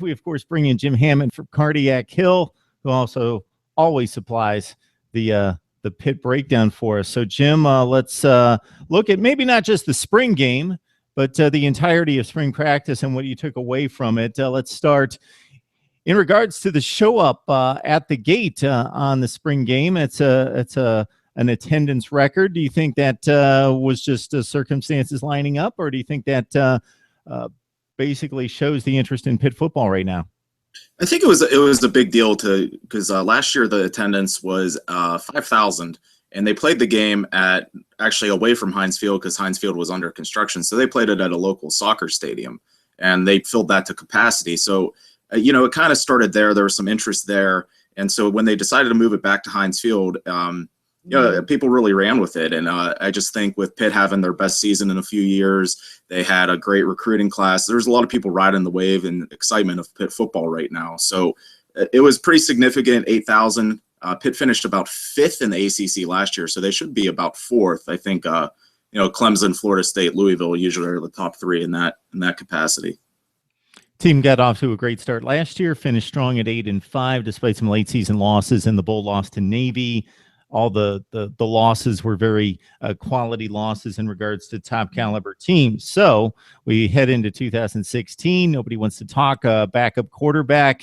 We, of course, bring in Jim Hammett from Cardiac Hill, who also always supplies the Pitt breakdown for us. So, Jim, let's look at maybe not just the spring game, but the entirety of spring practice and what you took away from it. Let's start in regards to the show up at the gate on the spring game. It's an attendance record. Do you think that was just circumstances lining up, or do you think that basically shows the interest in Pitt football right now? I think it was a big deal because last year the attendance was 5,000, and they played the game at actually away from Heinz Field because Heinz Field was under construction. So they played it at a local soccer stadium, and they filled that to capacity. So it kind of started there. There was some interest there, and so when they decided to move it back to Heinz Field, people really ran with it. And I just think with Pitt having their best season in a few years, they had a great recruiting class. There's a lot of people riding the wave and excitement of Pitt football right now. So it was pretty significant, 8,000. Pitt finished about 5th in the ACC last year, so they should be about 4th. I think, Clemson, Florida State, Louisville usually are the top 3 in that capacity. Team got off to a great start last year, finished strong at 8-5, despite some late season losses and the bowl loss to Navy. All the losses were very quality losses in regards to top caliber teams. So we head into 2016. Nobody wants to talk backup quarterback.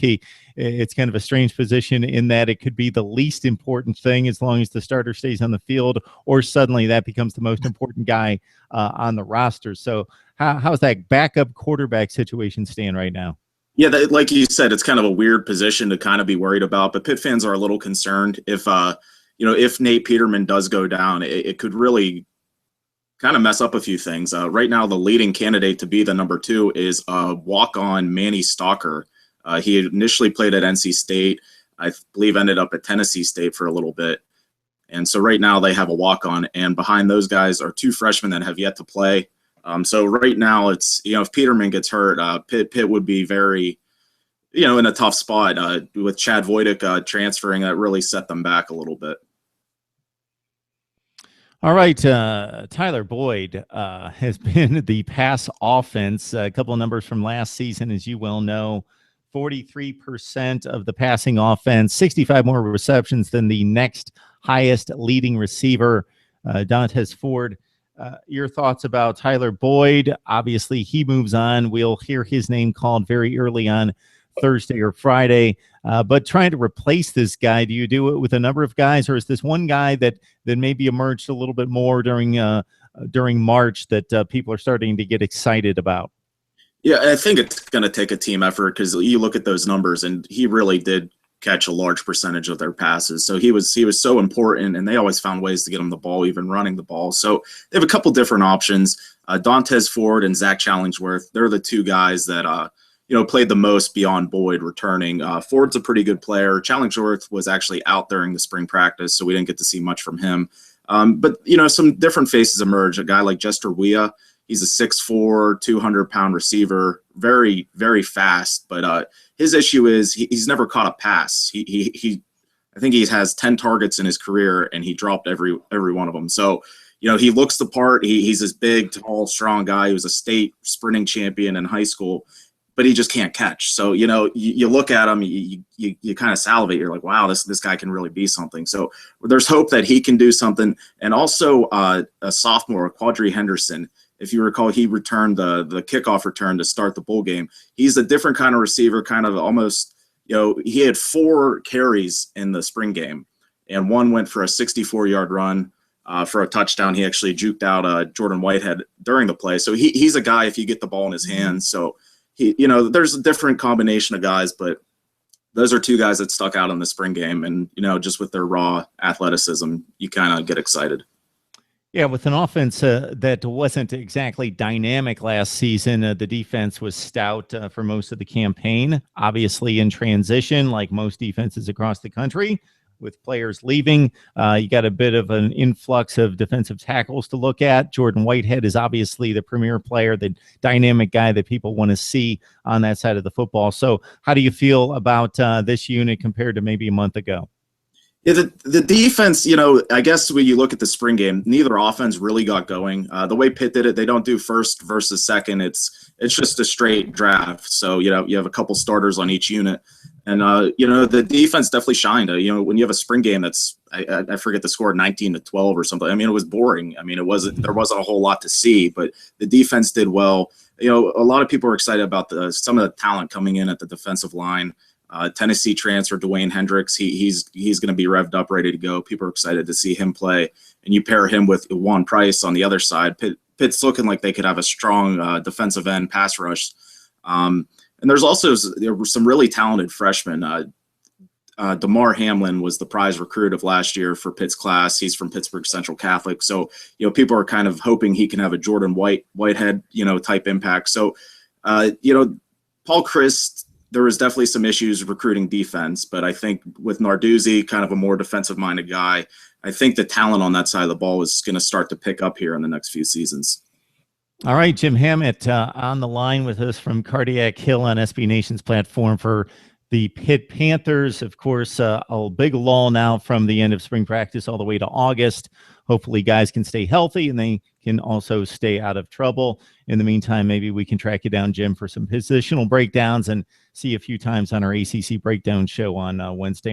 It's kind of a strange position in that it could be the least important thing as long as the starter stays on the field, or suddenly that becomes the most important guy on the roster. So how's that backup quarterback situation stand right now? Yeah, like you said, it's kind of a weird position to kind of be worried about, but Pitt fans are a little concerned if Nate Peterman does go down, it could really kind of mess up a few things. Right now, the leading candidate to be the number 2 is walk-on Manny Stalker. He initially played at NC State, I believe ended up at Tennessee State for a little bit. And so right now they have a walk-on, and behind those guys are 2 freshmen that have yet to play. So right now it's, if Peterman gets hurt, Pitt would be very, in a tough spot. With Chad Voidick transferring, that really set them back a little bit. All right, Tyler Boyd has been the pass offense. A couple of numbers from last season, as you well know, 43% of the passing offense, 65 more receptions than the next highest leading receiver, Dantes Ford. Your thoughts about Tyler Boyd? Obviously, he moves on. We'll hear his name called very early on Thursday or Friday. But trying to replace this guy, do you do it with a number of guys, or is this one guy that maybe emerged a little bit more during March that people are starting to get excited about? Yeah, I think it's going to take a team effort because you look at those numbers, and he really did catch a large percentage of their passes. So he was so important, and they always found ways to get him the ball, even running the ball. So they have a couple different options. Dantes Ford and Zach Challingsworth, they're the 2 guys that played the most beyond Boyd returning. Ford's a pretty good player. Challingsworth was actually out during the spring practice, so we didn't get to see much from him. But some different faces emerge. A guy like Jester Weah, he's a 6'4", 200-pound receiver, very, very fast. But his issue is he's never caught a pass. I think he has 10 targets in his career, and he dropped every one of them. So, he looks the part. He's this big, tall, strong guy. He was a state sprinting champion in high school, but he just can't catch. So, you look at him, you kind of salivate. You're like, wow, this guy can really be something. So there's hope that he can do something. And also a sophomore, Quadri Henderson, if you recall, he returned the kickoff return to start the bowl game. He's a different kind of receiver, kind of almost, he had 4 carries in the spring game, and one went for a 64-yard run for a touchdown. He actually juked out Jordan Whitehead during the play. So he's a guy, if you get the ball in his hands. So there's a different combination of guys, but those are 2 guys that stuck out in the spring game. And, just with their raw athleticism, you kind of get excited. Yeah, with an offense that wasn't exactly dynamic last season, the defense was stout for most of the campaign, obviously in transition, like most defenses across the country. With players leaving, you got a bit of an influx of defensive tackles to look at. Jordan Whitehead is obviously the premier player, the dynamic guy that people want to see on that side of the football. So how do you feel about this unit compared to maybe a month ago? Yeah, the defense, I guess when you look at the spring game, neither offense really got going. The way Pitt did it, they don't do first versus second. It's just a straight draft. So, you have a couple starters on each unit. And, the defense definitely shined. When you have a spring game I forget the score, 19-12 or something. I mean, it was boring. I mean, there wasn't a whole lot to see, but the defense did well. A lot of people are excited about some of the talent coming in at the defensive line. Tennessee transfer Dwayne Hendricks, he's going to be revved up, ready to go. People are excited to see him play. And you pair him with Juan Price on the other side. Pitt's looking like they could have a strong defensive end pass rush. And there were some really talented freshmen. DeMar Hamlin was the prize recruit of last year for Pitt's class. He's from Pittsburgh Central Catholic. So, people are kind of hoping he can have a Jordan Whitehead, type impact. So, Paul Chryst, there was definitely some issues recruiting defense, but I think with Narduzzi, kind of a more defensive-minded guy, I think the talent on that side of the ball is going to start to pick up here in the next few seasons. All right, Jim Hammett on the line with us from Cardiac Hill on SB Nation's platform for the Pitt Panthers. Of course, a big lull now from the end of spring practice all the way to August. Hopefully guys can stay healthy and they can also stay out of trouble. In the meantime, maybe we can track you down, Jim, for some positional breakdowns and see a few times on our ACC breakdown show on Wednesday.